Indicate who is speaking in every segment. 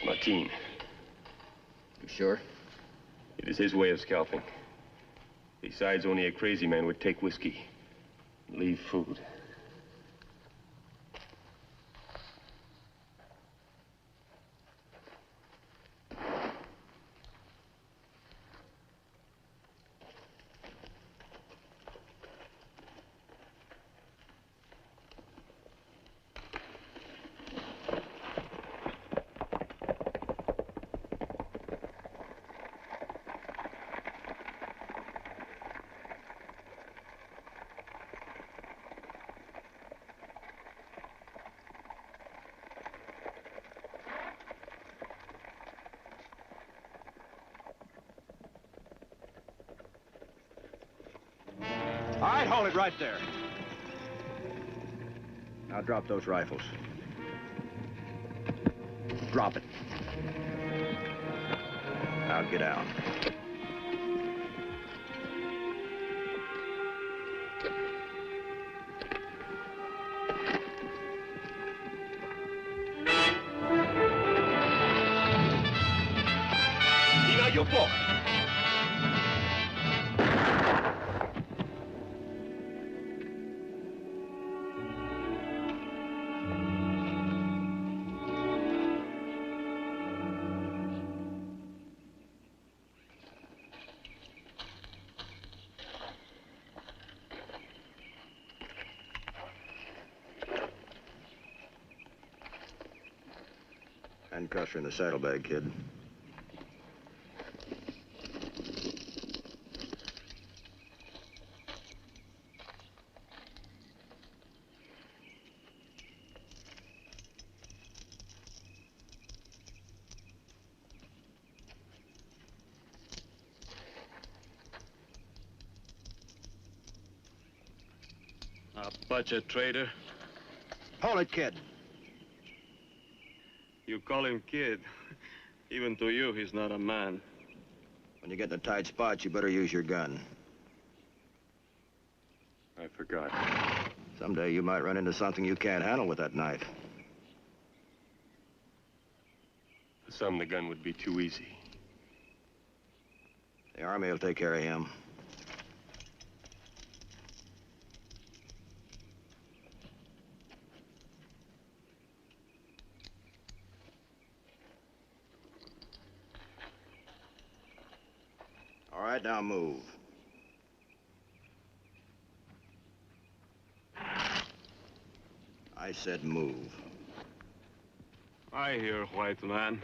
Speaker 1: Martin.
Speaker 2: You sure?
Speaker 1: It is his way of scalping. Besides, only a crazy man would take whiskey and leave food.
Speaker 3: All right, hold it right there. Now drop those rifles. Drop it. Now get down.
Speaker 1: Tina, you book.
Speaker 3: Handcuffs are in the saddlebag, kid.
Speaker 1: Apache trader.
Speaker 3: Hold it, kid.
Speaker 1: You call him kid. Even to you, he's not a man.
Speaker 3: When you get in a tight spot, you better use your gun.
Speaker 1: I forgot.
Speaker 3: Someday you might run into something you can't handle with that knife.
Speaker 1: For some, the gun would be too easy.
Speaker 3: The Army will take care of him. All right, now move. I said move.
Speaker 1: I hear, white man.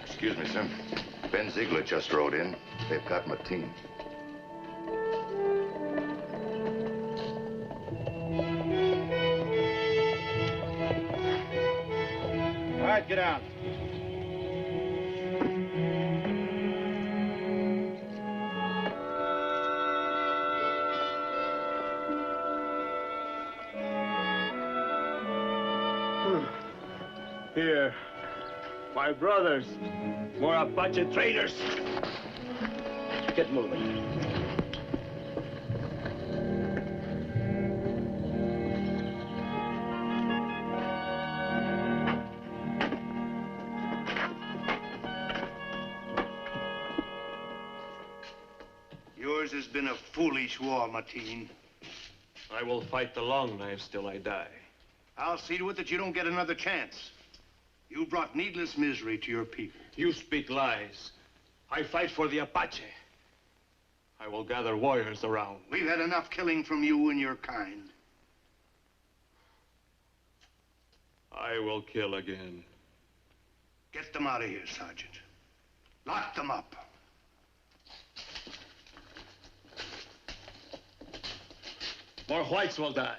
Speaker 4: Excuse me, sir. Ben Ziegler just rode in. They've got Martin.
Speaker 3: All right, get down.
Speaker 1: Here, my brothers, more Apache traitors. Get moving.
Speaker 5: Yours has been a foolish war, Martin.
Speaker 1: I will fight the long knives till I die.
Speaker 5: I'll see to it that you don't get another chance. You brought needless misery to your people.
Speaker 1: You speak lies. I fight for the Apache. I will gather warriors around.
Speaker 5: We've had enough killing from you and your kind.
Speaker 1: I will kill again.
Speaker 5: Get them out of here, Sergeant. Lock them up.
Speaker 1: More whites will die.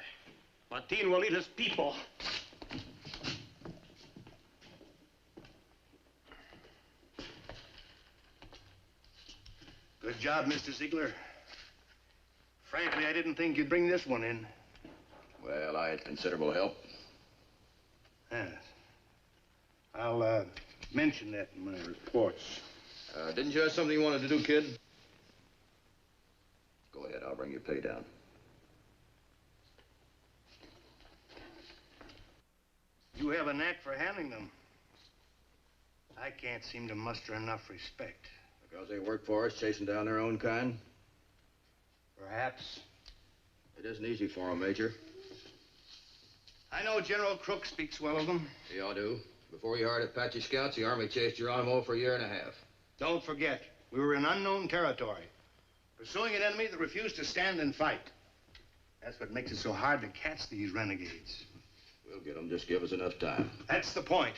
Speaker 1: Martin will eat his people.
Speaker 5: Good job, Mr. Ziegler. Frankly, I didn't think you'd bring this one in.
Speaker 3: Well, I had considerable help.
Speaker 5: Yes. I'll mention that in my reports.
Speaker 3: Didn't you have something you wanted to do, kid? Go ahead, I'll bring your pay down.
Speaker 5: You have a knack for handling them. I can't seem to muster enough respect.
Speaker 3: Because they work for us, chasing down their own kind?
Speaker 5: Perhaps.
Speaker 3: It isn't easy for them, Major.
Speaker 5: I know General Crook speaks well of them.
Speaker 3: Yeah, I do. Before he hired Apache scouts, the Army chased Geronimo for a year and a half.
Speaker 5: Don't forget, we were in unknown territory, pursuing an enemy that refused to stand and fight. That's what makes it so hard to catch these renegades.
Speaker 3: We'll get them, just give us enough time.
Speaker 5: That's the point.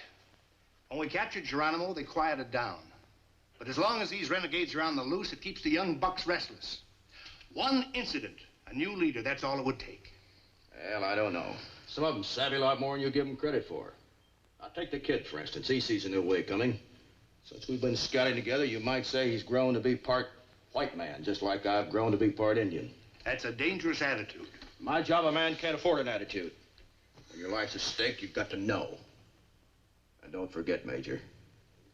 Speaker 5: When we captured Geronimo, they quieted down. But as long as these renegades are on the loose, it keeps the young bucks restless. One incident, a new leader, that's all it would take.
Speaker 3: Well, I don't know. Some of them savvy a lot more than you give them credit for. Now, take the kid, for instance. He sees a new way coming. Since we've been scouting together, you might say he's grown to be part white man, just like I've grown to be part Indian.
Speaker 5: That's a dangerous attitude.
Speaker 3: My job, a man can't afford an attitude. When your life's at stake, you've got to know. And don't forget, Major,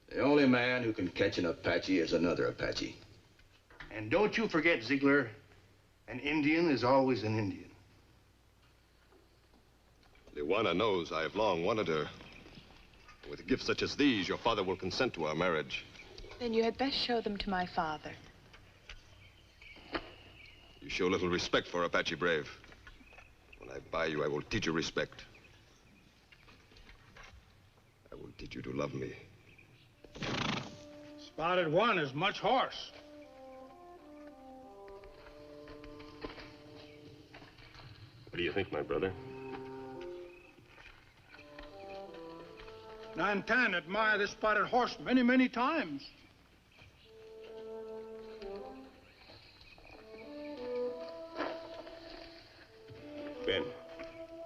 Speaker 3: the only man who can catch an Apache is another Apache.
Speaker 5: And don't you forget, Ziegler, an Indian is always an Indian.
Speaker 6: Liwana knows I have long wanted her. With gifts such as these, your father will consent to our marriage.
Speaker 7: Then you had best show them to my father.
Speaker 6: You show little respect for Apache Brave. When I buy you, I will teach you respect. I will teach you to love me.
Speaker 8: Spotted One is much horse.
Speaker 1: What do you think, my brother?
Speaker 8: 9-10 admire this Spotted Horse many, many times.
Speaker 1: Ben,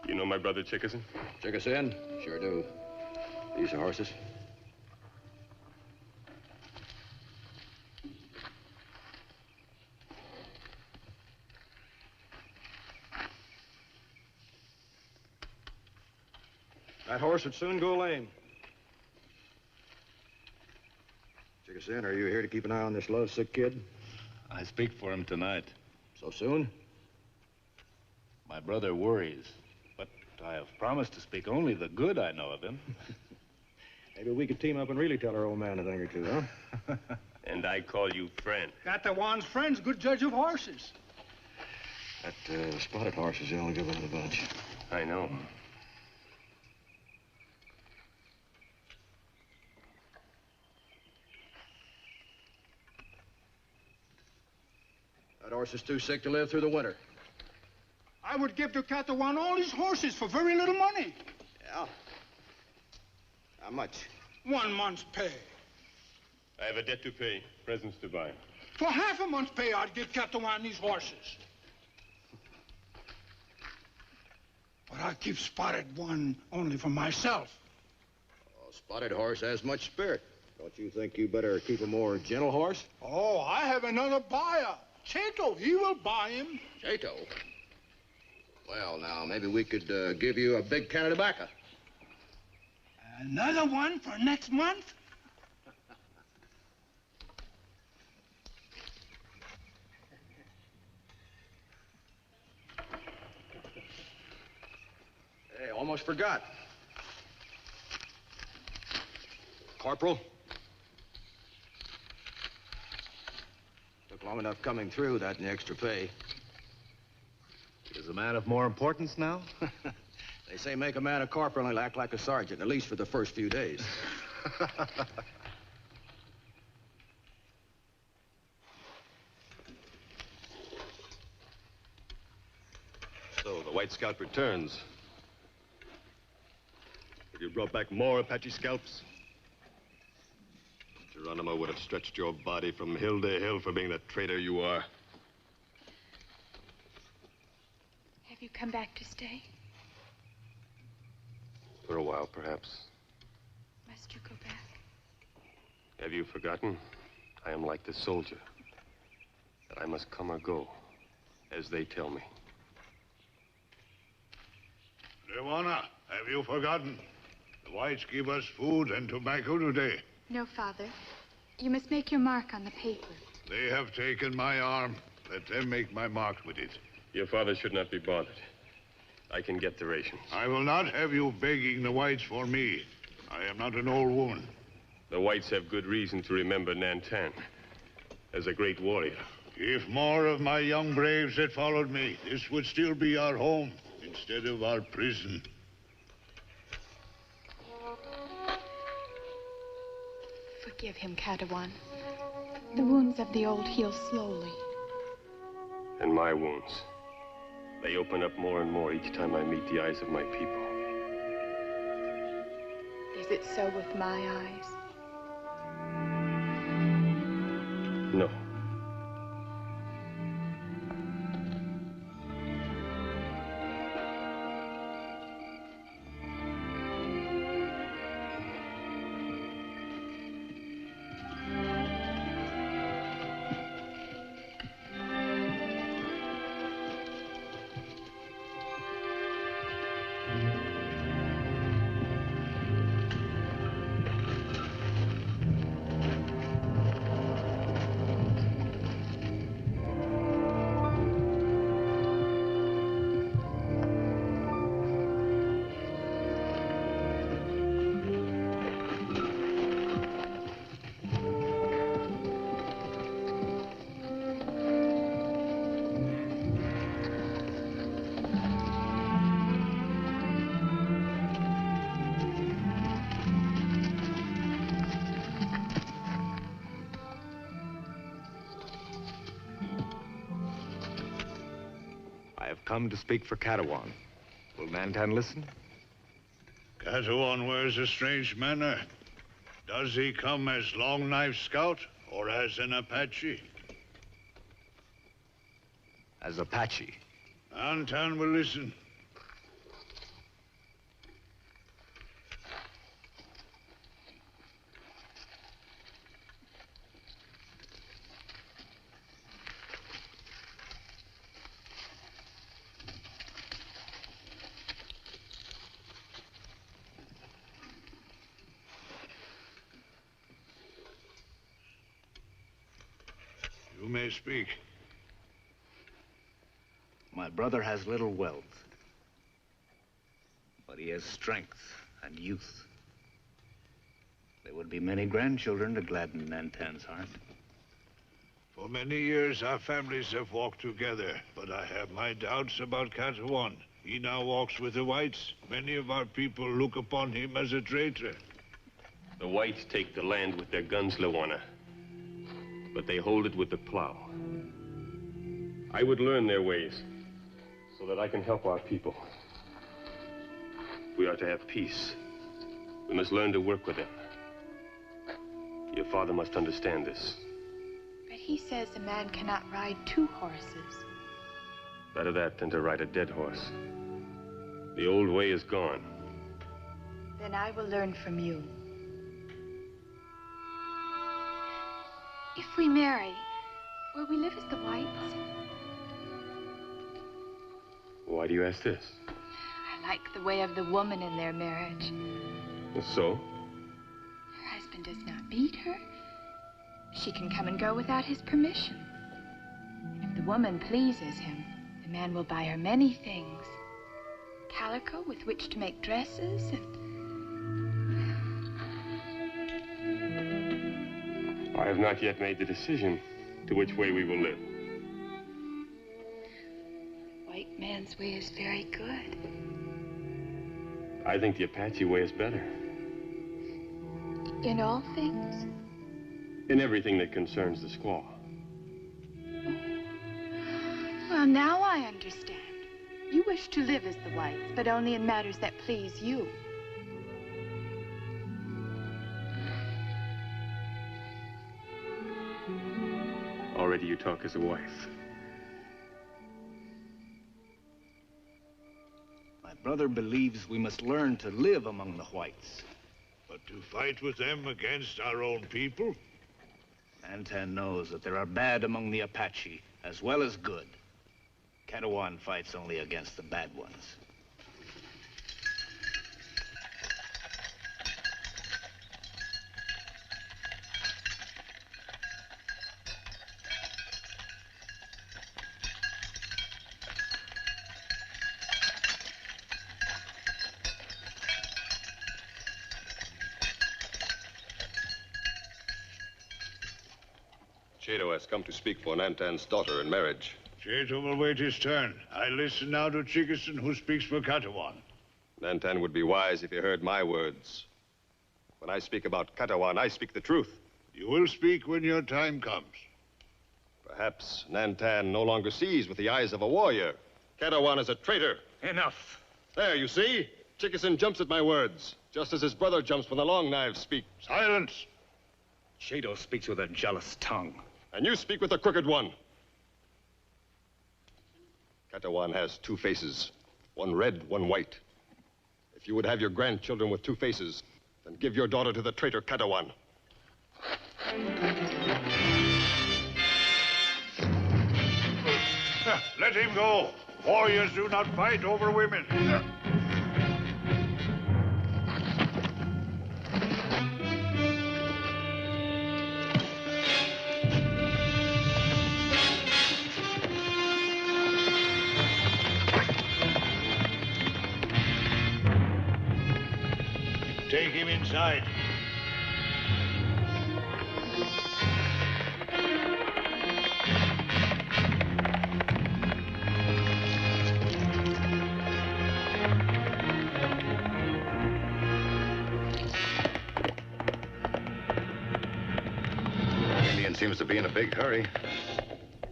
Speaker 1: you know my brother Chickason?
Speaker 3: Check us in? Sure do. These are horses.
Speaker 9: That horse would soon go lame.
Speaker 3: Check us in. Are you here to keep an eye on this lovesick kid?
Speaker 10: I speak for him tonight.
Speaker 3: So soon?
Speaker 10: My brother worries, but I have promised to speak only the good I know of him.
Speaker 9: Maybe we could team up and really tell our old man a thing or two, huh?
Speaker 1: And I call you friend.
Speaker 8: Catalan's friend's good judge of horses.
Speaker 3: That Spotted Horse is the only good one of the bunch.
Speaker 1: I know.
Speaker 3: That horse is too sick to live through the winter.
Speaker 8: I would give to Catalan all his horses for very little money.
Speaker 3: Yeah? How much?
Speaker 8: 1 month's pay.
Speaker 1: I have a debt to pay, presents to buy.
Speaker 8: For half a month's pay, I'd give Catalan these horses. But I keep Spotted One only for myself.
Speaker 3: Oh, Spotted Horse has much spirit. Don't you think you better keep a more gentle horse?
Speaker 8: Oh, I have another buyer. Chato, he will buy him.
Speaker 3: Chato? Well, now, maybe we could give you a big can of tobacco.
Speaker 8: Another one for next month?
Speaker 3: Hey, almost forgot.
Speaker 6: Corporal?
Speaker 3: Took long enough coming through, that and the extra pay.
Speaker 10: Is a man of more importance now?
Speaker 3: They say make a man a corporal and he'll act like a sergeant, at least for the first few days.
Speaker 6: So the White Scout returns. Have you brought back more Apache scalps? Geronimo would have stretched your body from hill to hill for being the traitor you are.
Speaker 7: Have you come back to stay?
Speaker 1: For a while, perhaps.
Speaker 7: Must you go back?
Speaker 1: Have you forgotten? I am like the soldier. That I must come or go, as they tell me.
Speaker 11: Lewana, have you forgotten? The whites give us food and tobacco today.
Speaker 7: No, Father. You must make your mark on the paper.
Speaker 11: They have taken my arm. Let them make my mark with it.
Speaker 1: Your father should not be bothered. I can get the rations.
Speaker 11: I will not have you begging the whites for me. I am not an old woman.
Speaker 1: The whites have good reason to remember Nantan as a great warrior.
Speaker 11: If more of my young braves had followed me, this would still be our home instead of our prison.
Speaker 7: Forgive him, Catalan. The wounds of the old heal slowly.
Speaker 1: And my wounds. They open up more and more each time I meet the eyes of my people.
Speaker 7: Is it so with my eyes?
Speaker 1: No.
Speaker 10: Come to speak for Catalan. Will Nantan listen?
Speaker 11: Catalan wears a strange manner. Does he come as Long Knife Scout or as an Apache?
Speaker 10: As Apache.
Speaker 11: Nantan will listen. You may speak.
Speaker 10: My brother has little wealth, but he has strength and youth. There would be many grandchildren to gladden Nantan's heart.
Speaker 11: For many years, our families have walked together, but I have my doubts about Catalan. He now walks with the whites. Many of our people look upon him as a traitor.
Speaker 1: The whites take the land with their guns, Lewana, but they hold it with the plow. I would learn their ways so that I can help our people. We are to have peace. We must learn to work with them. Your father must understand this.
Speaker 7: But he says a man cannot ride two horses.
Speaker 1: Better that than to ride a dead horse. The old way is gone.
Speaker 7: Then I will learn from you. If we marry, will we live as the whites?
Speaker 1: Why do you ask this?
Speaker 7: like the way of the woman in their marriage.
Speaker 1: So?
Speaker 7: Her husband does not beat her. She can come and go without his permission. If the woman pleases him, the man will buy her many things. Calico with which to make dresses and...
Speaker 1: I have not yet made the decision to which way we will live.
Speaker 7: White man's way is very good.
Speaker 1: I think the Apache way is better.
Speaker 7: In all things?
Speaker 1: In everything that concerns the squaw.
Speaker 7: Well, now I understand. You wish to live as the whites, but only in matters that please you.
Speaker 1: Already you talk as a wife.
Speaker 10: My brother believes we must learn to live among the whites.
Speaker 11: But to fight with them against our own people?
Speaker 10: Nantan knows that there are bad among the Apache, as well as good. Catalan fights only against the bad ones.
Speaker 6: Chedo has come to speak for Nantan's daughter in marriage.
Speaker 11: Cheto will wait his turn. I listen now to Chickasaw, who speaks for Catalan.
Speaker 6: Nantan would be wise if he heard my words. When I speak about Catalan, I speak the truth.
Speaker 11: You will speak when your time comes.
Speaker 6: Perhaps Nantan no longer sees with the eyes of a warrior. Catalan is a traitor.
Speaker 10: Enough.
Speaker 6: There, you see? Chickasaw jumps at my words, just as his brother jumps when the long knives speak.
Speaker 11: Silence!
Speaker 10: Cheto speaks with a jealous tongue.
Speaker 6: And you speak with a crooked one. Catalan has two faces, one red, one white. If you would have your grandchildren with two faces, then give your daughter to the traitor Catalan.
Speaker 11: Let him go. Warriors do not fight over women. Take him inside.
Speaker 4: The Indian seems to be in a big hurry.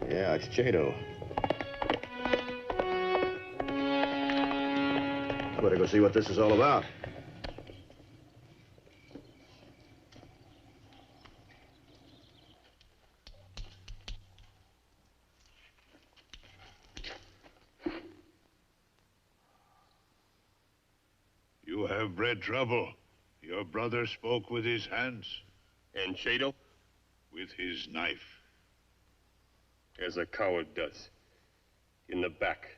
Speaker 9: Yeah, it's Chedo. I better go see what this is all about.
Speaker 11: You have bred trouble. Your brother spoke with his hands.
Speaker 1: And Chedo?
Speaker 11: With his knife.
Speaker 1: As a coward does. In the back.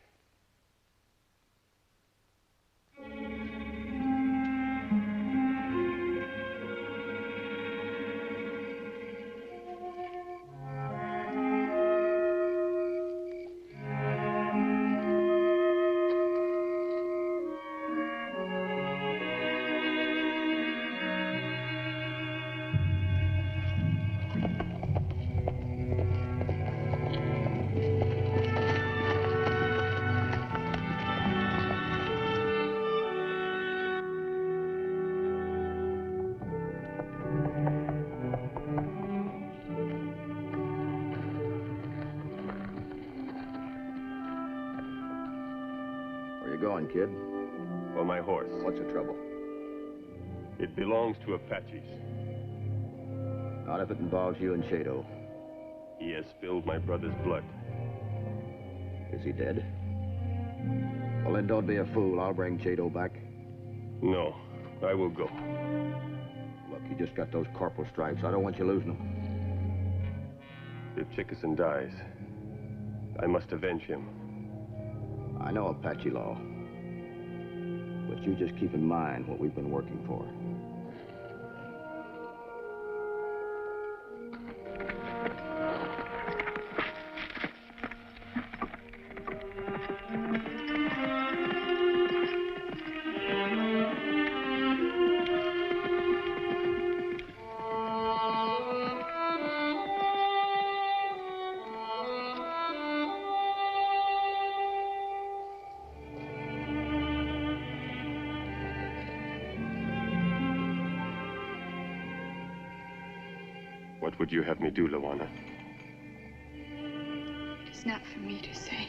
Speaker 9: Where you going, kid?
Speaker 1: For my horse.
Speaker 9: What's the trouble?
Speaker 1: It belongs to Apaches.
Speaker 9: Not if it involves you and Chedo.
Speaker 1: He has spilled my brother's blood.
Speaker 9: Is he dead? Well, then don't be a fool. I'll bring Chedo back.
Speaker 1: No, I will go.
Speaker 9: Look, you just got those corporal stripes. I don't want you losing them.
Speaker 1: If Chickasaw dies, I must avenge him.
Speaker 9: I know Apache law. But you just keep in mind what we've been working for.
Speaker 1: What would you have me do, Luana?
Speaker 7: It's not for me to say.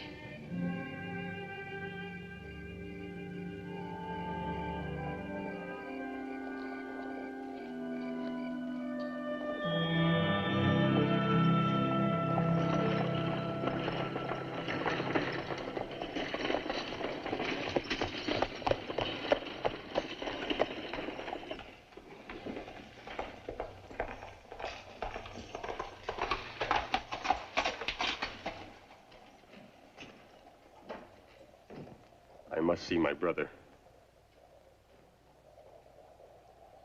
Speaker 1: I must see my brother.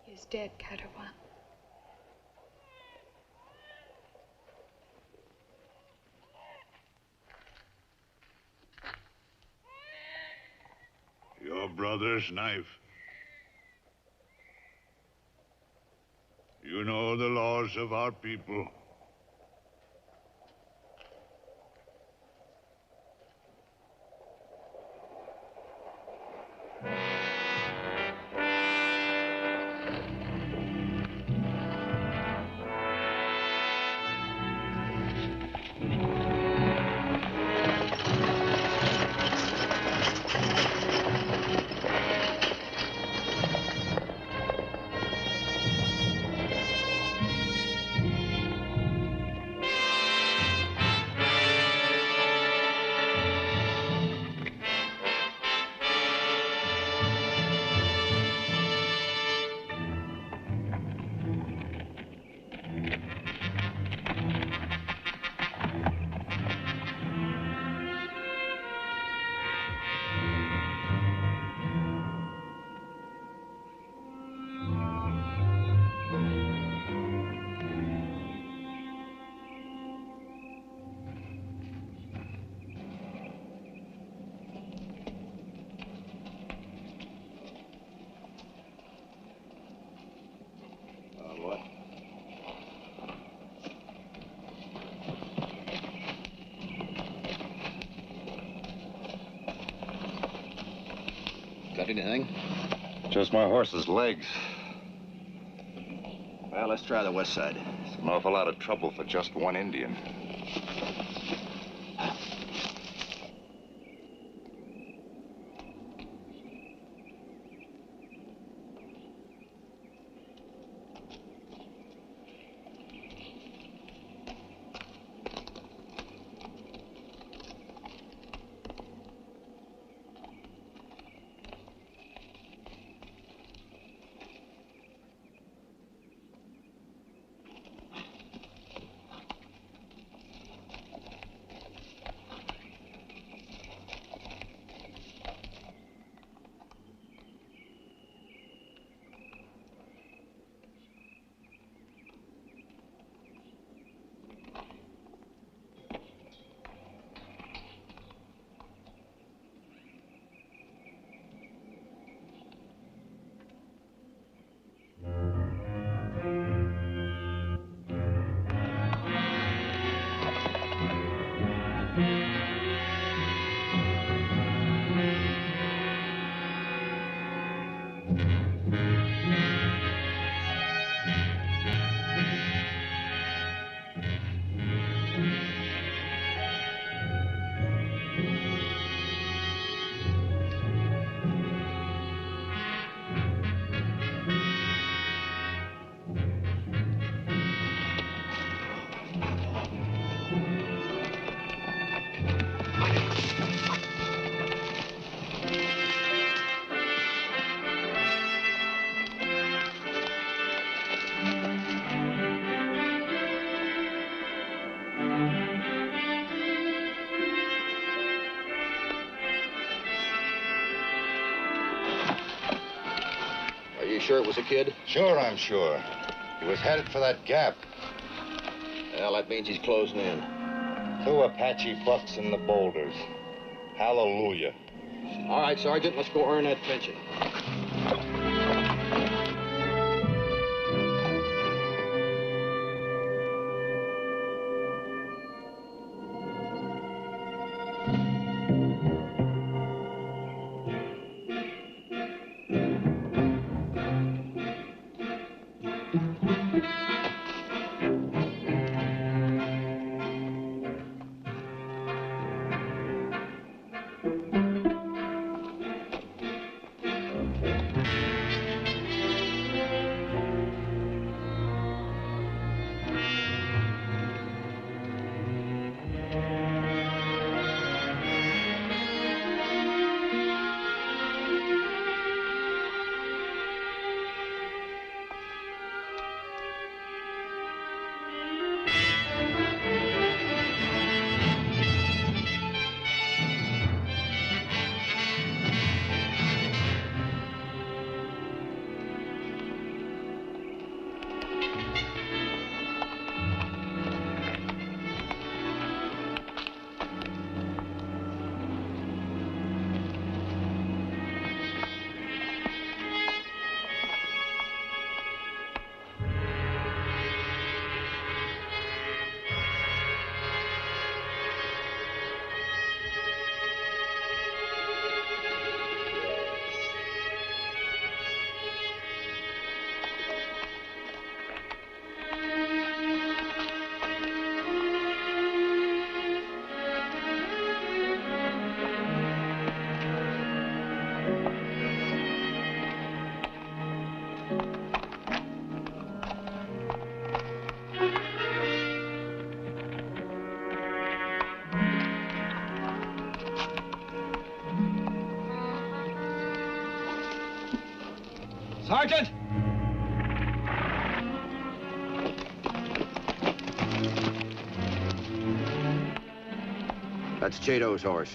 Speaker 7: He is dead, Katawan.
Speaker 11: Your brother's knife. You know the laws of our people.
Speaker 3: What? Got anything?
Speaker 4: Just my horse's legs.
Speaker 3: Well, let's try the west side.
Speaker 4: It's an awful lot of trouble for just one Indian.
Speaker 3: sure it was a kid?
Speaker 4: Sure, I'm sure. He was headed for that gap.
Speaker 3: Well, that means he's closing in.
Speaker 4: 2 Apache bucks in the boulders. Hallelujah.
Speaker 3: All right, Sergeant, let's go earn that pension.
Speaker 12: Sergeant!
Speaker 3: That's Chato's horse.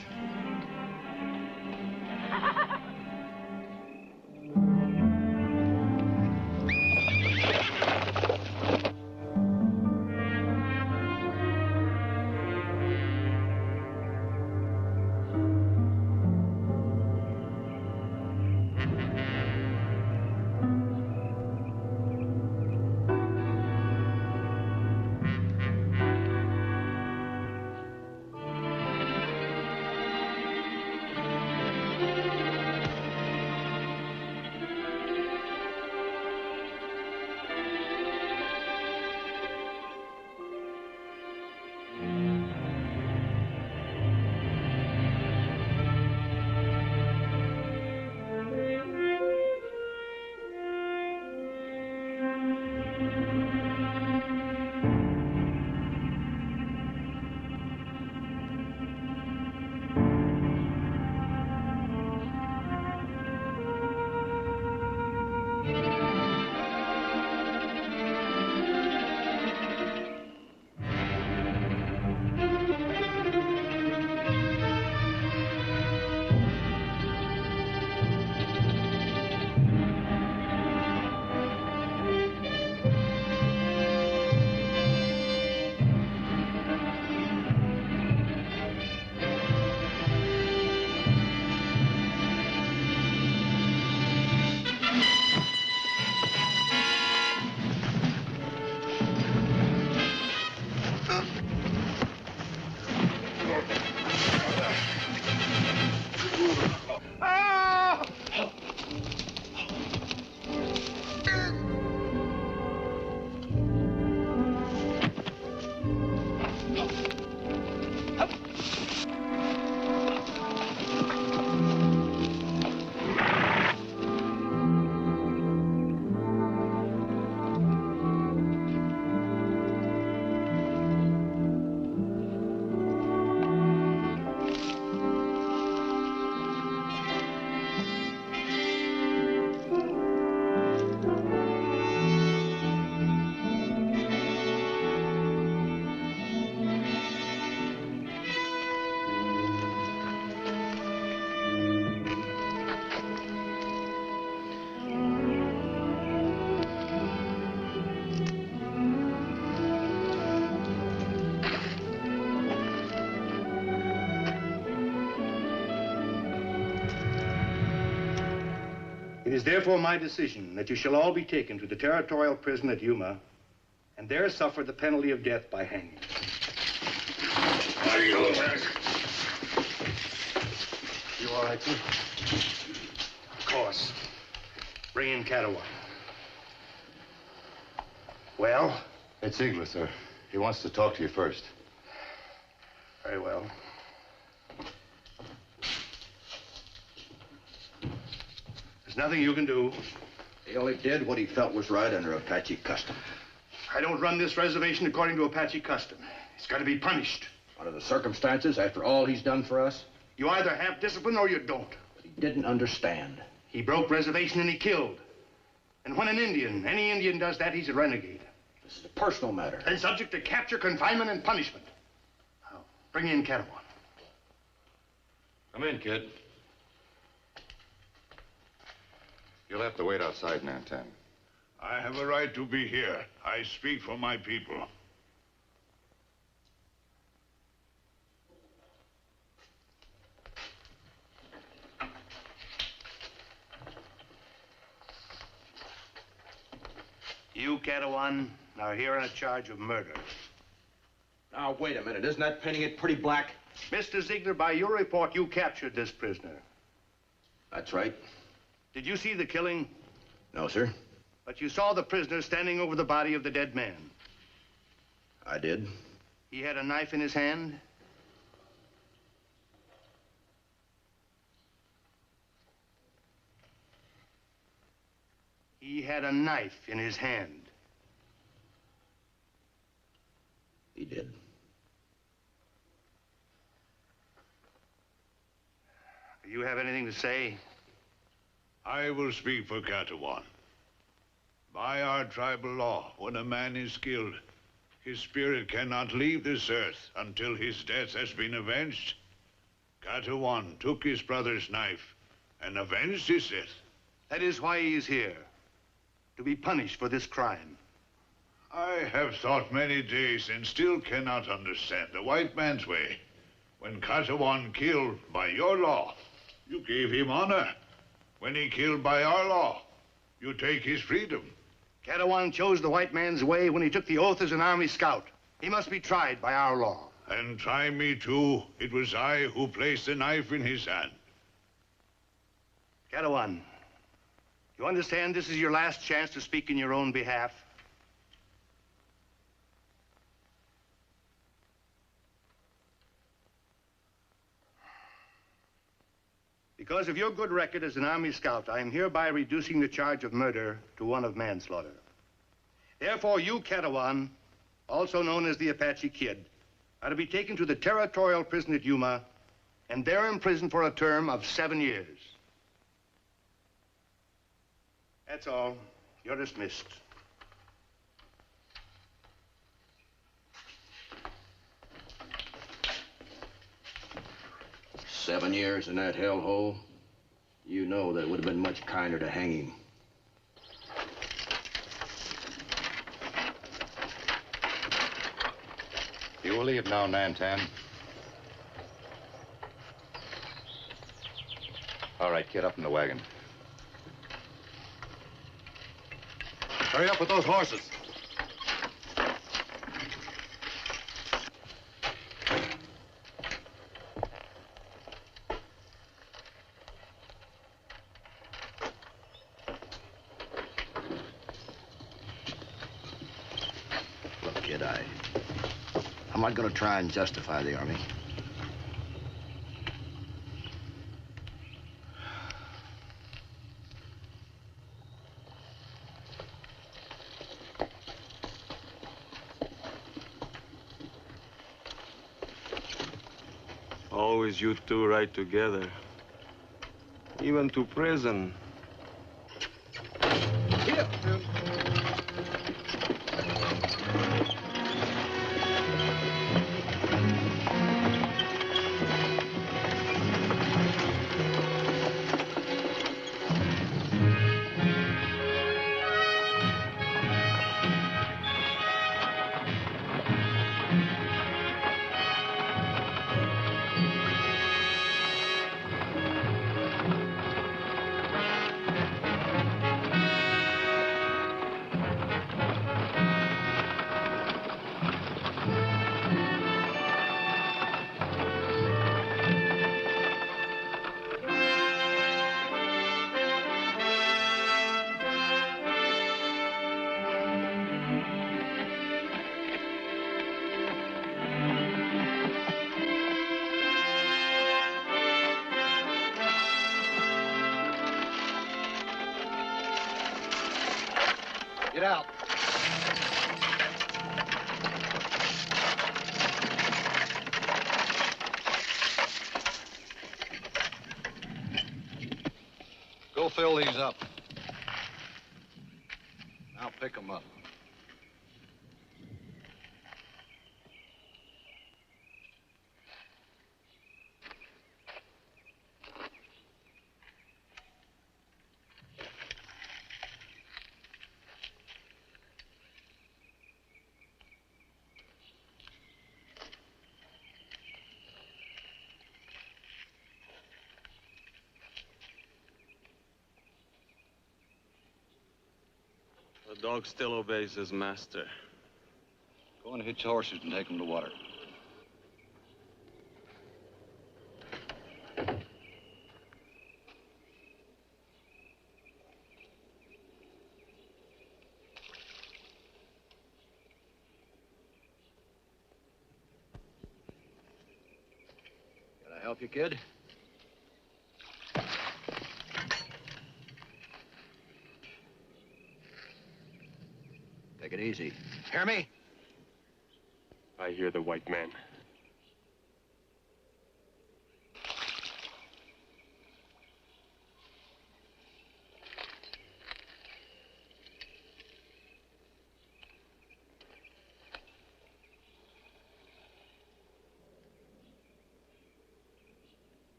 Speaker 5: It is therefore my decision that you shall all be taken to the territorial prison at Yuma and there suffer the penalty of death by hanging. You all right, sir? Of course. Bring in Catalan. Well?
Speaker 4: It's Ziegler, sir. He wants to talk to you first.
Speaker 5: Very well. There's nothing you can do.
Speaker 3: He only did what he felt was right under Apache custom.
Speaker 5: I don't run this reservation according to Apache custom. He's got to be punished.
Speaker 3: Under the circumstances, after all he's done for us?
Speaker 5: You either have discipline or you don't.
Speaker 3: But he didn't understand.
Speaker 5: He broke reservation and he killed. And when any Indian does that, he's a renegade.
Speaker 3: This is a personal matter.
Speaker 5: And subject to capture, confinement, and punishment. Now, bring in Catalan.
Speaker 4: Come in, kid. You'll have to wait outside, Nantan.
Speaker 11: I have a right to be here. I speak for my people.
Speaker 5: You, Catalan, are here on a charge of murder.
Speaker 3: Now, wait a minute. Isn't that painting it pretty black?
Speaker 5: Mr. Ziegler, by your report, you captured this prisoner.
Speaker 3: That's right.
Speaker 5: Did you see the killing?
Speaker 3: No, sir.
Speaker 5: But you saw the prisoner standing over the body of the dead man.
Speaker 3: I did.
Speaker 5: He had a knife in his hand? He had a knife in his hand.
Speaker 3: He did.
Speaker 5: Do you have anything to say?
Speaker 11: I will speak for Catalan. By our tribal law, when a man is killed, his spirit cannot leave this earth until his death has been avenged. Catalan took his brother's knife and avenged his death.
Speaker 5: That is why he is here, to be punished for this crime.
Speaker 11: I have thought many days and still cannot understand the white man's way. When Catalan killed by your law, you gave him honor. When he killed by our law, you take his freedom.
Speaker 5: Catalan chose the white man's way when he took the oath as an army scout. He must be tried by our law.
Speaker 11: And try me too. It was I who placed the knife in his hand.
Speaker 5: Catalan, you understand this is your last chance to speak in your own behalf? Because of your good record as an Army Scout, I am hereby reducing the charge of murder to one of manslaughter. Therefore, you, Catalan, also known as the Apache Kid, are to be taken to the territorial prison at Yuma and there imprisoned for a term of 7 years. That's all. You're dismissed.
Speaker 3: "7 years in that hellhole? You know that would have been much kinder to hang him.
Speaker 4: You will leave now, Nantan. All right, get up in the wagon. Hurry up with those horses.
Speaker 3: Look, kid, I'm not going to try and justify the Army.
Speaker 12: Always you two ride together. Even to prison.
Speaker 3: Here.
Speaker 9: Get out.
Speaker 6: Go fill these up. Now pick them up.
Speaker 12: The dog still obeys his master.
Speaker 9: Go and hitch horses and take them to water.
Speaker 2: Can I help you, kid? Take it easy. Hear me?
Speaker 1: I hear the white man.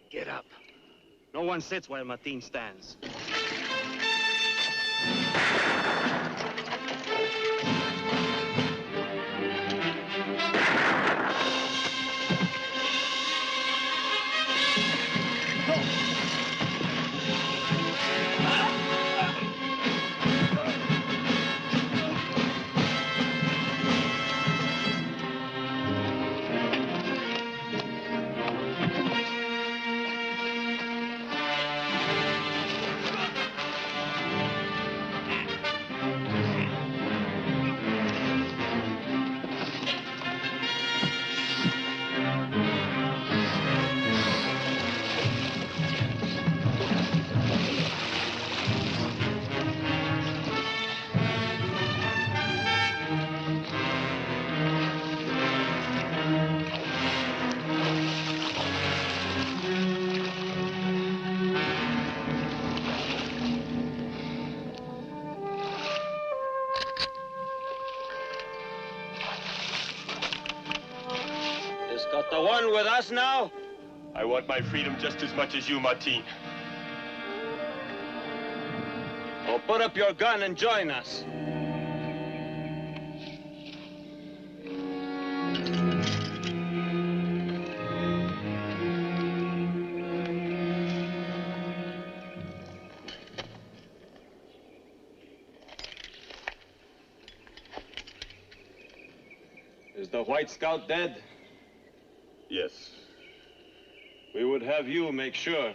Speaker 12: Get up. No one sits while Martin stands. Got the one with us now?
Speaker 1: I want my freedom just as much as you, Martin.
Speaker 12: Well, put up your gun and join us. Is the White Scout dead?
Speaker 1: Yes.
Speaker 12: We would have you make sure.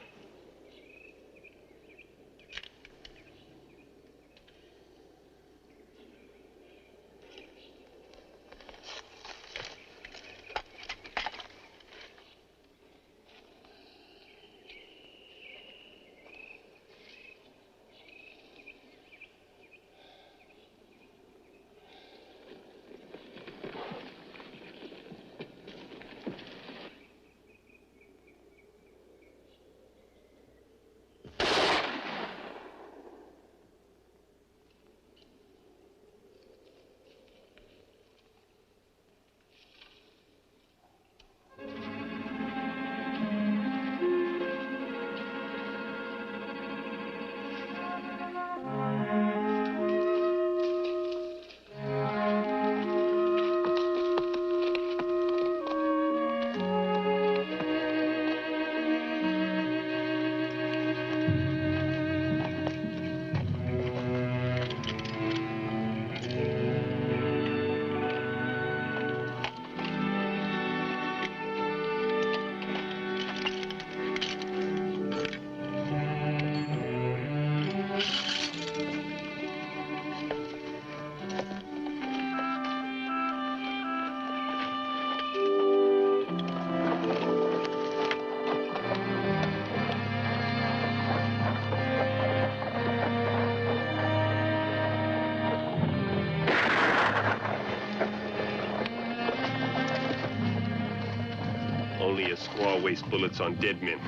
Speaker 1: only a squaw wastes bullets on dead men.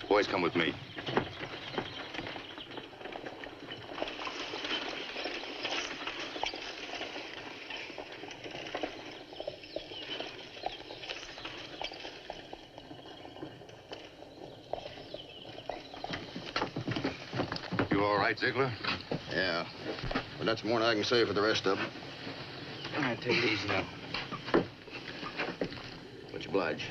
Speaker 4: Boys, come with me. You all right, Ziegler?
Speaker 9: Yeah. But that's more than I can say for the rest of them.
Speaker 2: All right, take it easy now.
Speaker 9: Much obliged.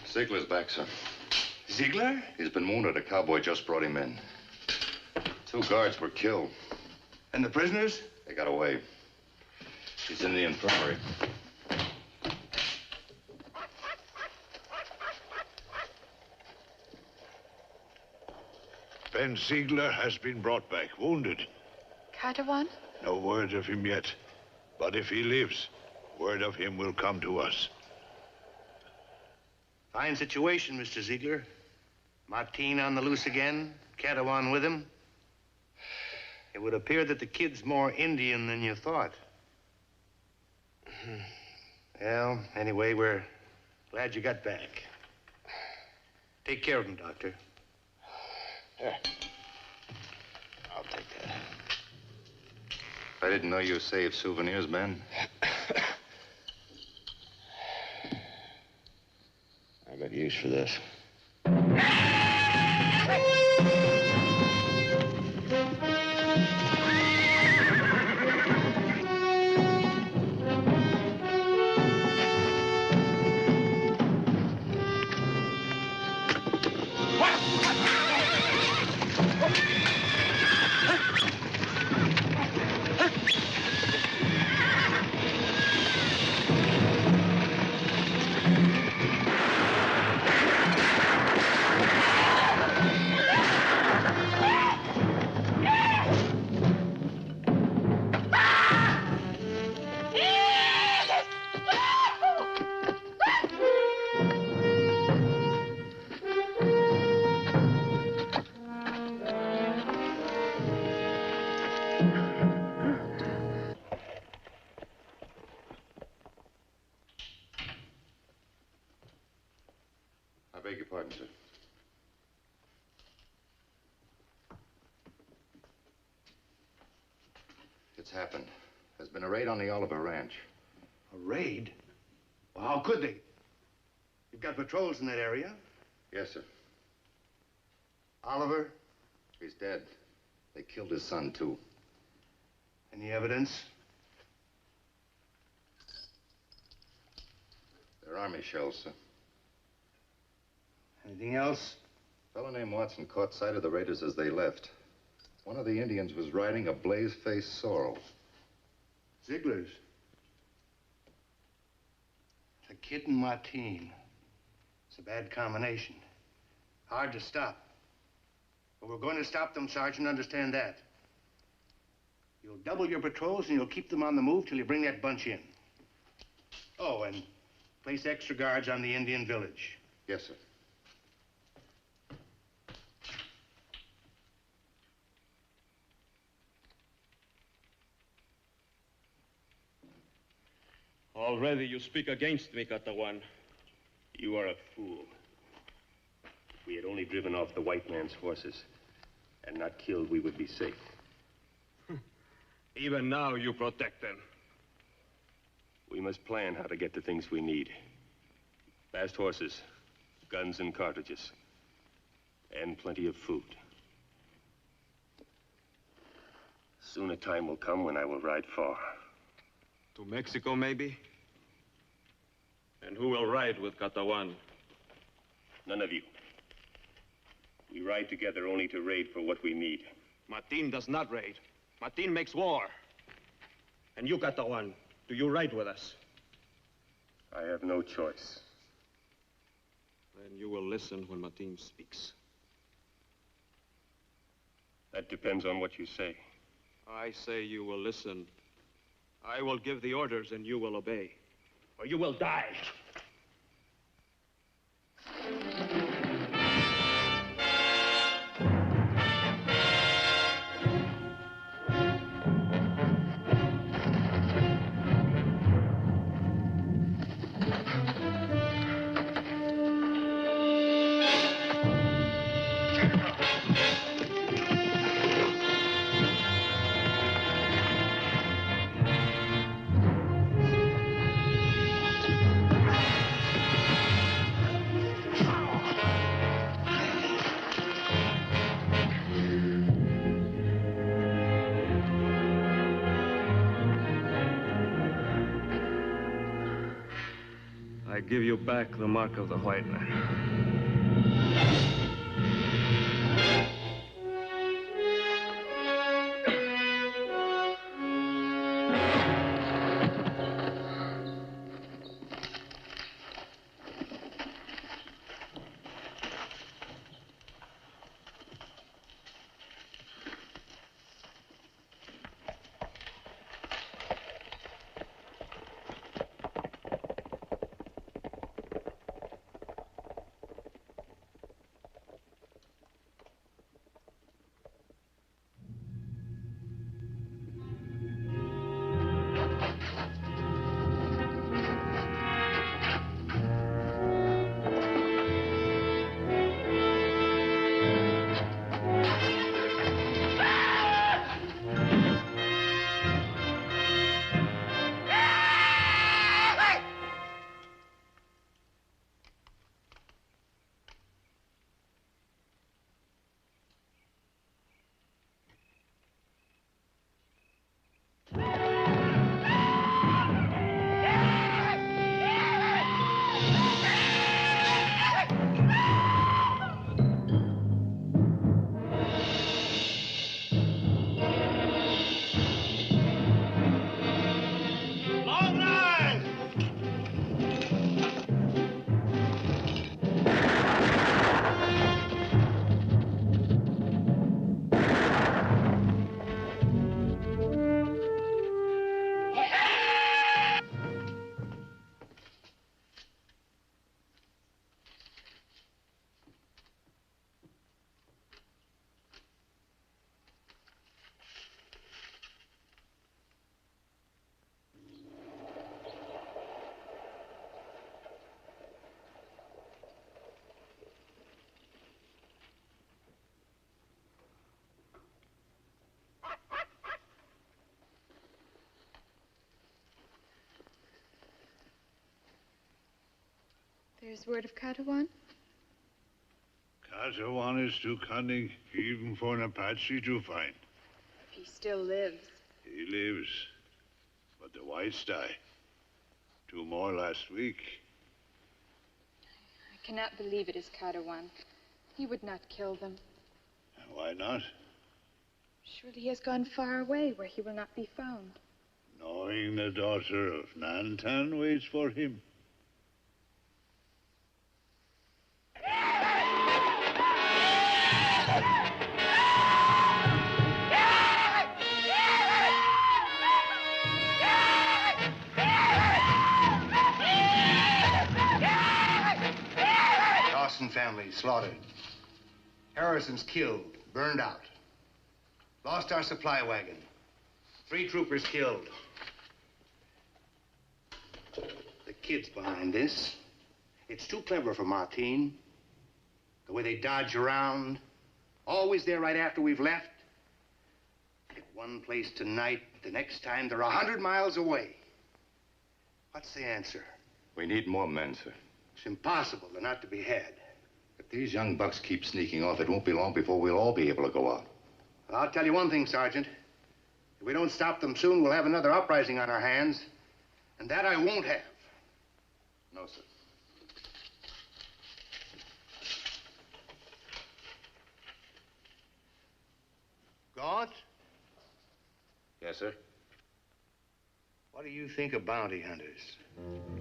Speaker 4: Ziegler's back, sir.
Speaker 5: Ziegler?
Speaker 4: He's been wounded. A cowboy just brought him in. 2 guards were killed.
Speaker 5: And the prisoners?
Speaker 4: They got away. He's in the infirmary.
Speaker 11: Ben Ziegler has been brought back, wounded.
Speaker 7: Katawan?
Speaker 11: No word of him yet. But if he lives, word of him will come to us.
Speaker 5: Fine situation, Mr. Ziegler. Martin on the loose again, Katawan with him. It would appear that the kid's more Indian than you thought. Well, anyway, we're glad you got back. Take care of him, Doctor.
Speaker 2: Here. I'll take that.
Speaker 4: I didn't know you saved souvenirs, Ben.
Speaker 9: I got use for this.
Speaker 4: I beg your pardon, sir. It's happened. There's been a raid on the Oliver Ranch.
Speaker 5: A raid? Well, how could they? You've got patrols in that area.
Speaker 4: Yes, sir.
Speaker 5: Oliver?
Speaker 4: He's dead. They killed his son, too.
Speaker 5: Any evidence?
Speaker 4: They're army shells, sir.
Speaker 5: Anything else?
Speaker 4: A fellow named Watson caught sight of the raiders as they left. One of the Indians was riding a blaze-faced sorrel.
Speaker 5: Ziegler's. It's a kid and Martin. It's a bad combination. Hard to stop. But we're going to stop them, Sergeant. Understand that. You'll double your patrols and you'll keep them on the move till you bring that bunch in. Oh, and place extra guards on the Indian village.
Speaker 4: Yes, sir.
Speaker 13: Already you speak against me, Katawan.
Speaker 1: You are a fool. If we had only driven off the white man's horses and not killed, we would be safe.
Speaker 13: Even now you protect them.
Speaker 1: We must plan how to get the things we need. Fast horses, guns and cartridges, and plenty of food. Soon a time will come when I will ride far.
Speaker 13: To Mexico, maybe? And who will ride with Katawan?
Speaker 1: None of you. We ride together only to raid for what we need.
Speaker 13: Martin does not raid. Martin makes war. And you, Catawan, do you ride with us?
Speaker 1: I have no choice.
Speaker 13: Then you will listen when Martin speaks.
Speaker 1: That depends on what you say.
Speaker 13: I say you will listen. I will give the orders and you will obey. Or you will die. I give you back the mark of the white man.
Speaker 7: There's word of Catawan?
Speaker 11: Catawan is too cunning, even for an Apache to find.
Speaker 7: If he still lives.
Speaker 11: He lives, but the whites die. 2 more last week.
Speaker 7: I cannot believe it is Catawan. He would not kill them.
Speaker 11: Why not?
Speaker 7: Surely he has gone far away where he will not be found.
Speaker 11: Knowing the daughter of Nantan waits for him.
Speaker 5: Dawson family slaughtered. Harrison's killed, burned out. Lost our supply wagon. 3 troopers killed. The kid's behind this. It's too clever for Martin. The way they dodge around. Always there right after we've left. At one place tonight, the next time they're 100 miles away. What's the answer?
Speaker 4: We need more men, sir.
Speaker 5: It's impossible. They're not to be had.
Speaker 4: If these young bucks keep sneaking off, it won't be long before we'll all be able to go out.
Speaker 5: Well, I'll tell you one thing, Sergeant. If we don't stop them soon, we'll have another uprising on our hands. And that I won't have.
Speaker 4: No, sir.
Speaker 5: Go
Speaker 4: Yes, sir.
Speaker 5: What do you think of bounty hunters?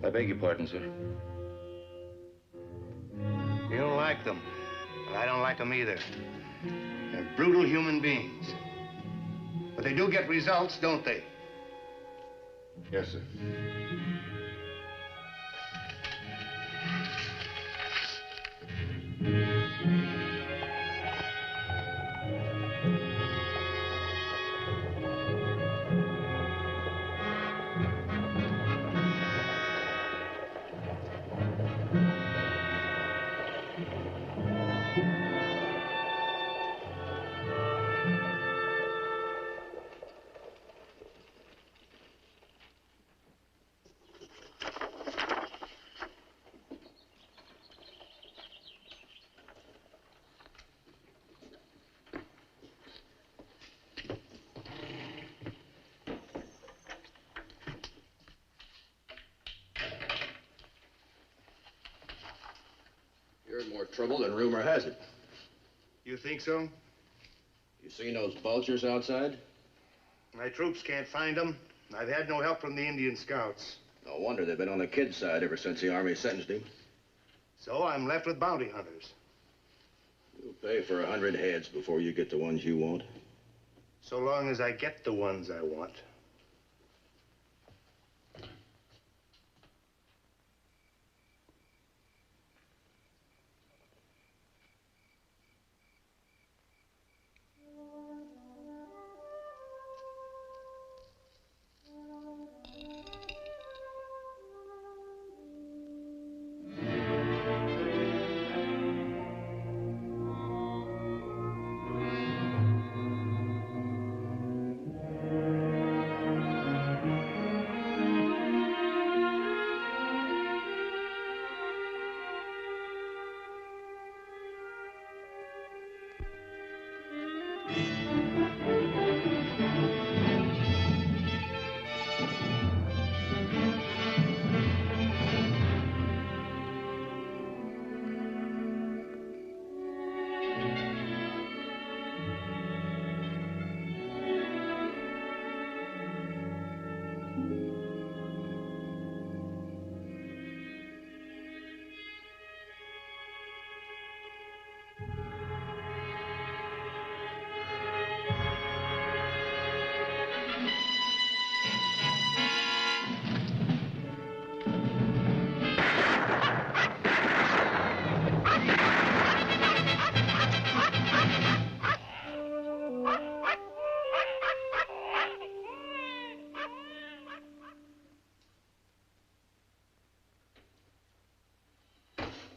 Speaker 4: I beg your pardon, sir.
Speaker 5: You don't like them, but I don't like them either. They're brutal human beings. But they do get results, don't they?
Speaker 4: Yes, sir.
Speaker 3: You're in more trouble than rumor has it.
Speaker 5: You think so?
Speaker 3: You seen those vultures outside?
Speaker 5: My troops can't find them. I've had no help from the Indian scouts.
Speaker 3: No wonder they've been on the kid's side ever since the army sentenced him.
Speaker 5: So I'm left with bounty hunters.
Speaker 3: You'll pay for 100 heads before you get the ones you want.
Speaker 5: So long as I get the ones I want.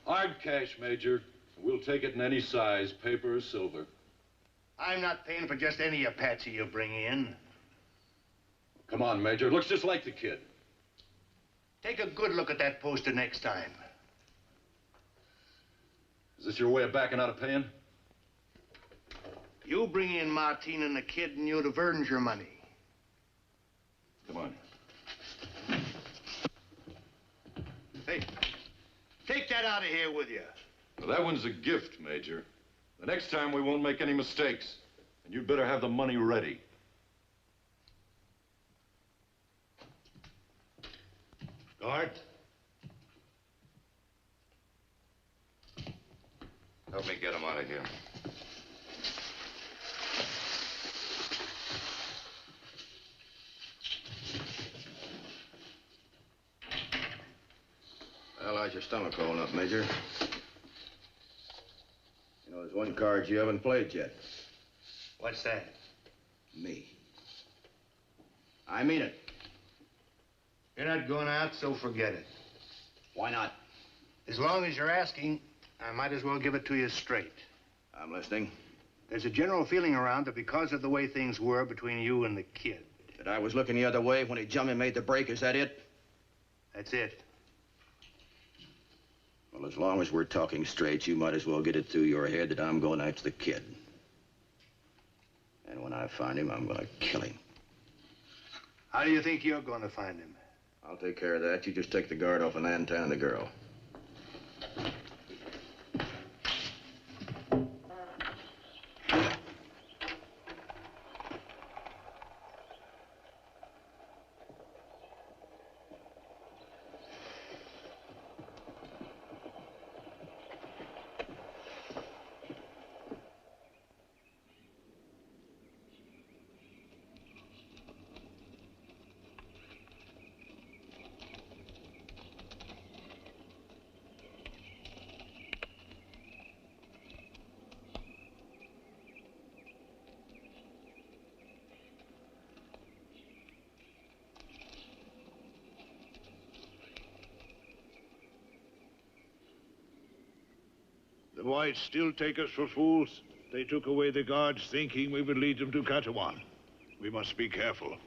Speaker 14: Hard cash, Major. We'll take it in any size, paper or silver.
Speaker 5: I'm not paying for just any Apache you bring in.
Speaker 14: Come on, Major. Looks just like the kid.
Speaker 5: Take a good look at that poster next time.
Speaker 14: Is this your way of backing out of paying?
Speaker 5: You bring in Martine and the kid and you'd have earned your money.
Speaker 14: Come on.
Speaker 5: Hey, take that out of here with you.
Speaker 14: Well, that one's a gift, Major. The next time we won't make any mistakes. And you'd better have the money ready.
Speaker 5: Guard.
Speaker 4: Help me get him out of here.
Speaker 3: Well, how's your stomach holding up, Major? You know, there's one card you haven't played yet.
Speaker 5: What's that?
Speaker 3: Me. I mean it.
Speaker 5: You're not going out, so forget it.
Speaker 3: Why not?
Speaker 5: As long as you're asking, I might as well give it to you straight.
Speaker 3: I'm listening.
Speaker 5: There's a general feeling around that because of the way things were between you and the kid.
Speaker 3: That I was looking the other way when he jumped and made the break, is that it?
Speaker 5: That's it.
Speaker 3: Well, as long as we're talking straight, you might as well get it through your head that I'm going after the kid. And when I find him, I'm going to kill him.
Speaker 5: How do you think you're going to find him?
Speaker 3: I'll take care of that. You just take the guard off and Anton the girl.
Speaker 11: whites still take us for fools. They took away the guards thinking we would lead them to Katawan. We must be careful.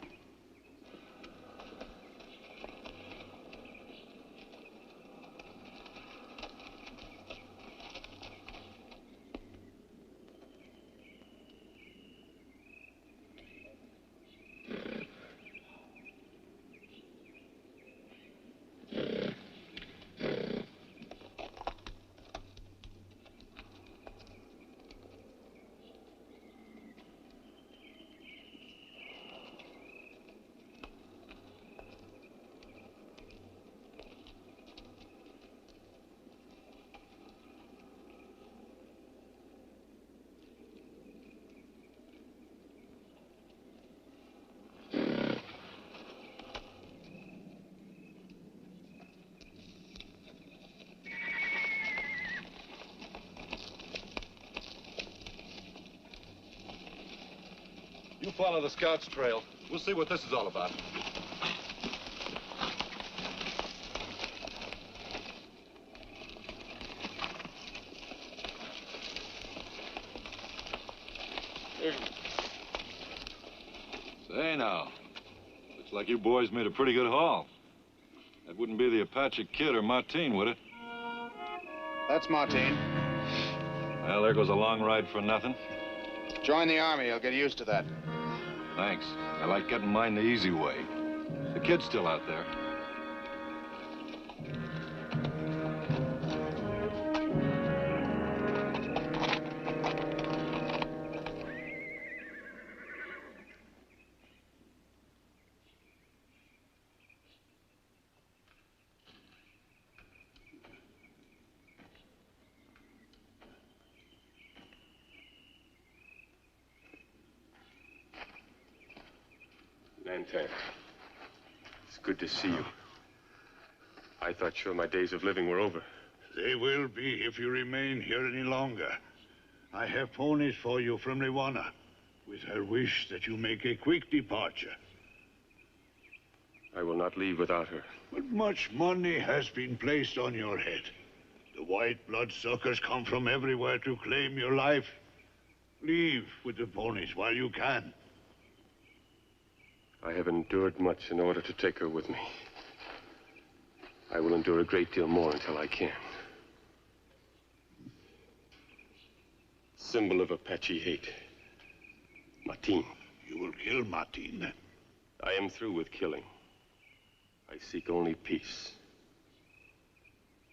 Speaker 14: You follow the scout's trail. We'll see what this is all about. Say now, looks like you boys made a pretty good haul. That wouldn't be the Apache Kid or Martin, would it?
Speaker 2: That's Martin.
Speaker 14: Well, there goes a long ride for nothing.
Speaker 2: Join the army. You'll get used to that.
Speaker 14: Thanks. I like getting mine the easy way. The kid's still out there.
Speaker 1: Nantan, it's good to see you. I thought sure my days of living were over.
Speaker 11: They will be if you remain here any longer. I have ponies for you from Lewana, with her wish that you make a quick departure.
Speaker 1: I will not leave without her.
Speaker 11: But much money has been placed on your head. The white bloodsuckers come from everywhere to claim your life. Leave with the ponies while you can.
Speaker 1: I have endured much in order to take her with me. I will endure a great deal more until I can. Symbol of Apache hate. Martin.
Speaker 11: You will kill Martin, then?
Speaker 1: I am through with killing. I seek only peace.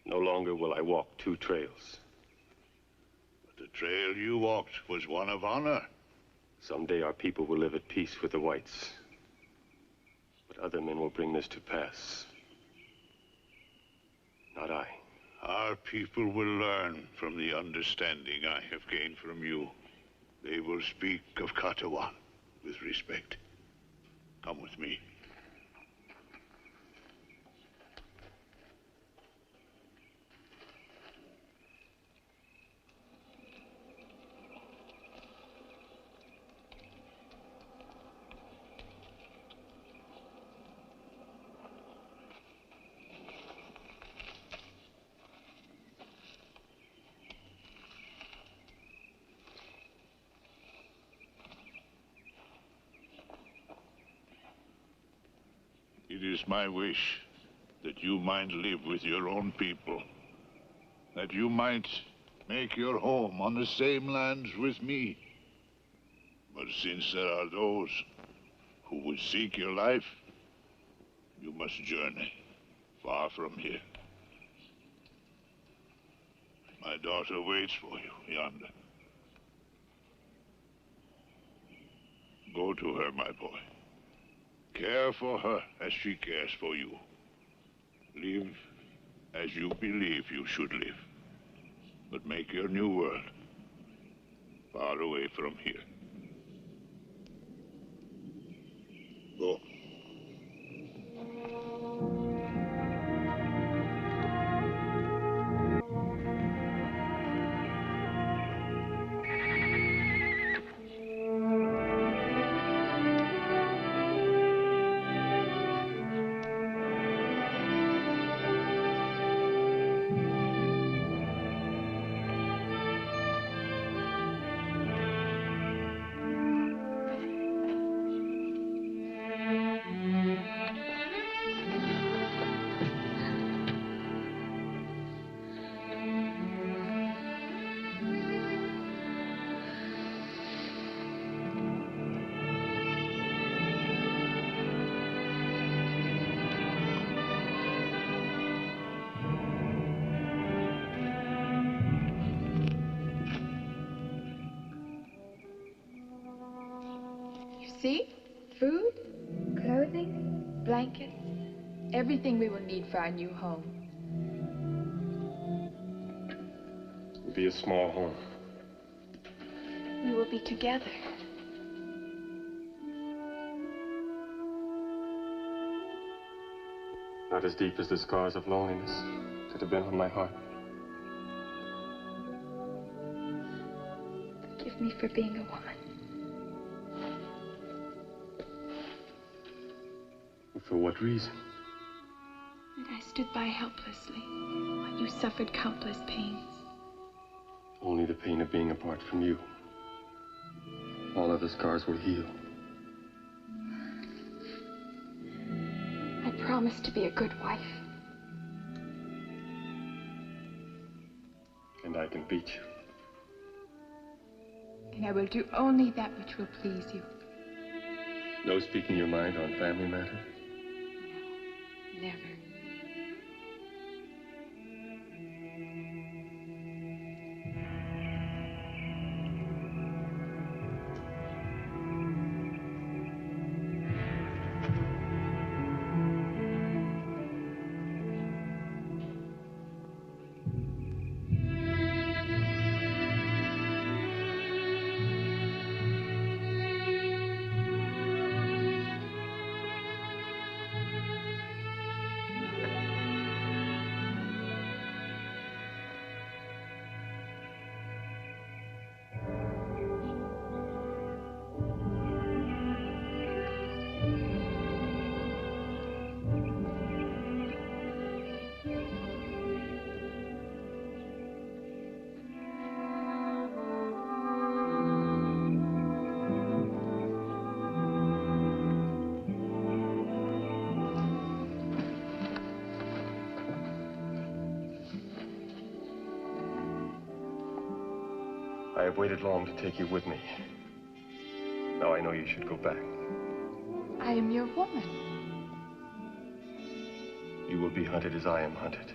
Speaker 1: No longer will I walk two trails.
Speaker 11: But the trail you walked was one of honor.
Speaker 1: Someday our people will live at peace with the whites. But other men will bring this to pass. Not I.
Speaker 11: Our people will learn from the understanding I have gained from you. They will speak of Katawan with respect. Come with me. It is my wish that you might live with your own people, that you might make your home on the same lands with me. But since there are those who would seek your life, you must journey far from here. My daughter waits for you yonder. Go to her, my boy. Care for her as she cares for you. Live as you believe you should live. But make your new world far away from here. Go.
Speaker 7: see? Food, clothing, blankets, everything we will need for our new home.
Speaker 1: It will be a small home.
Speaker 7: We will be together.
Speaker 1: Not as deep as the scars of loneliness that have been on my heart.
Speaker 7: Forgive me for being a woman.
Speaker 1: For what reason?
Speaker 7: And I stood by helplessly while you suffered countless pains.
Speaker 1: Only the pain of being apart from you. All other scars will heal.
Speaker 7: I promised to be a good wife.
Speaker 1: And I can beat you.
Speaker 7: And I will do only that which will please you.
Speaker 1: No speaking your mind on family matters?
Speaker 7: Never.
Speaker 1: I have waited long to take you with me. Now I know you should go back.
Speaker 7: I am your woman.
Speaker 1: You will be hunted as I am hunted.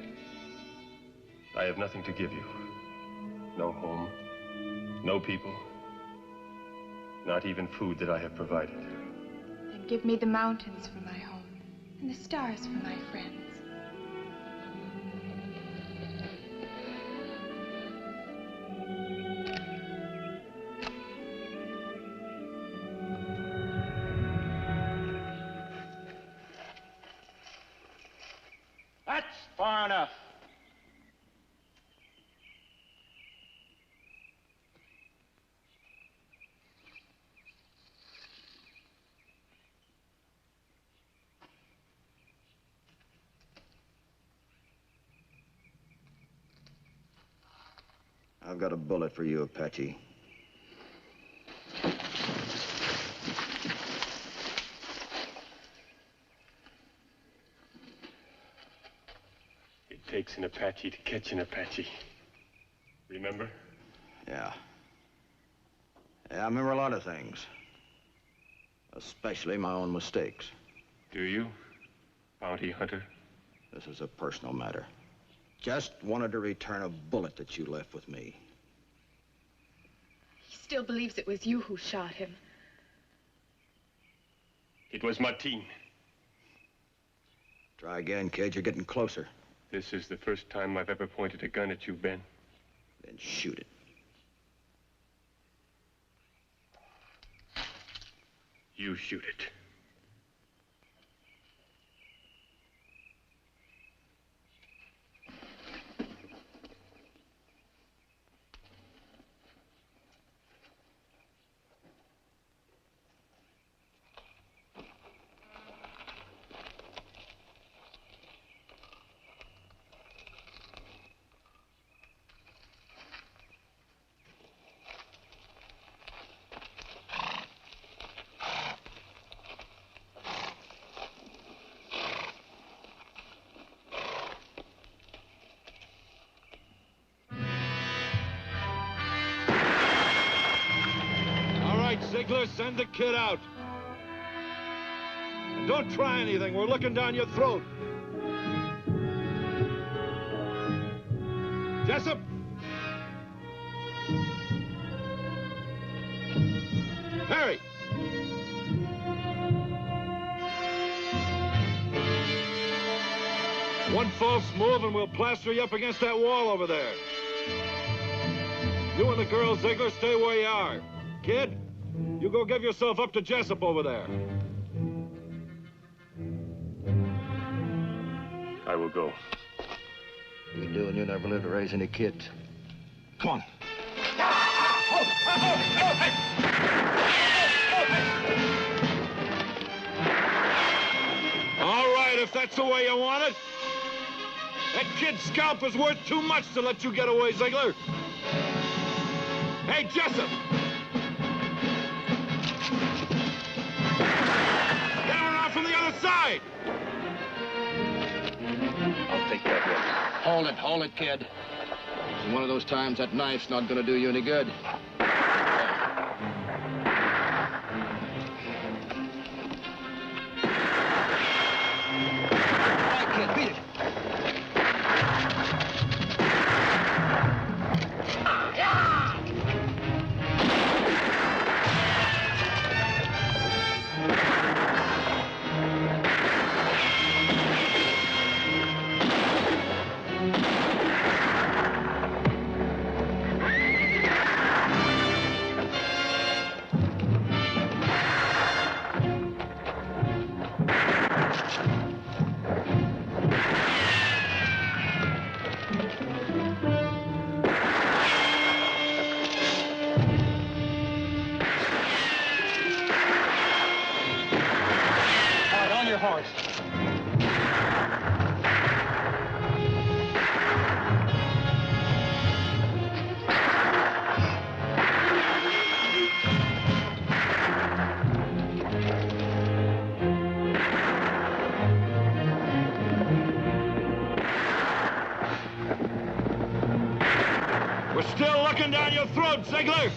Speaker 1: I have nothing to give you. No home, no people, not even food that I have provided.
Speaker 7: Then give me the mountains for my home and the stars for my friends.
Speaker 15: That's far enough.
Speaker 9: I've got a bullet for you, Apache.
Speaker 1: It takes an Apache to catch an Apache. Remember?
Speaker 9: Yeah. Yeah, I remember a lot of things. Especially my own mistakes.
Speaker 1: Do you, bounty hunter?
Speaker 9: This is a personal matter. Just wanted to return a bullet that you left with me.
Speaker 7: He still believes it was you who shot him.
Speaker 1: It was Martin.
Speaker 9: Try again, kid. You're getting closer.
Speaker 1: This is the first time I've ever pointed a gun at you, Ben.
Speaker 9: Then shoot it.
Speaker 1: You shoot it.
Speaker 11: Ziegler, send the kid out. And don't try anything. We're looking down your throat. Jessup! Harry!
Speaker 14: false move and we'll plaster you up against that wall over there. You and the girl, Ziegler, stay where you are. Kid, you go give yourself up to Jessup over there.
Speaker 1: I will go.
Speaker 9: You do, and you never live to raise any kids.
Speaker 14: Come on. All right, if that's the way you want it. That kid's scalp is worth too much to let you get away, Ziegler. Hey, Jessup! Get him around from the other side!
Speaker 9: I'll take that one. Hold it, kid. It's one of those times that knife's not gonna do you any good.
Speaker 14: We're still looking down your throat, Ziegler!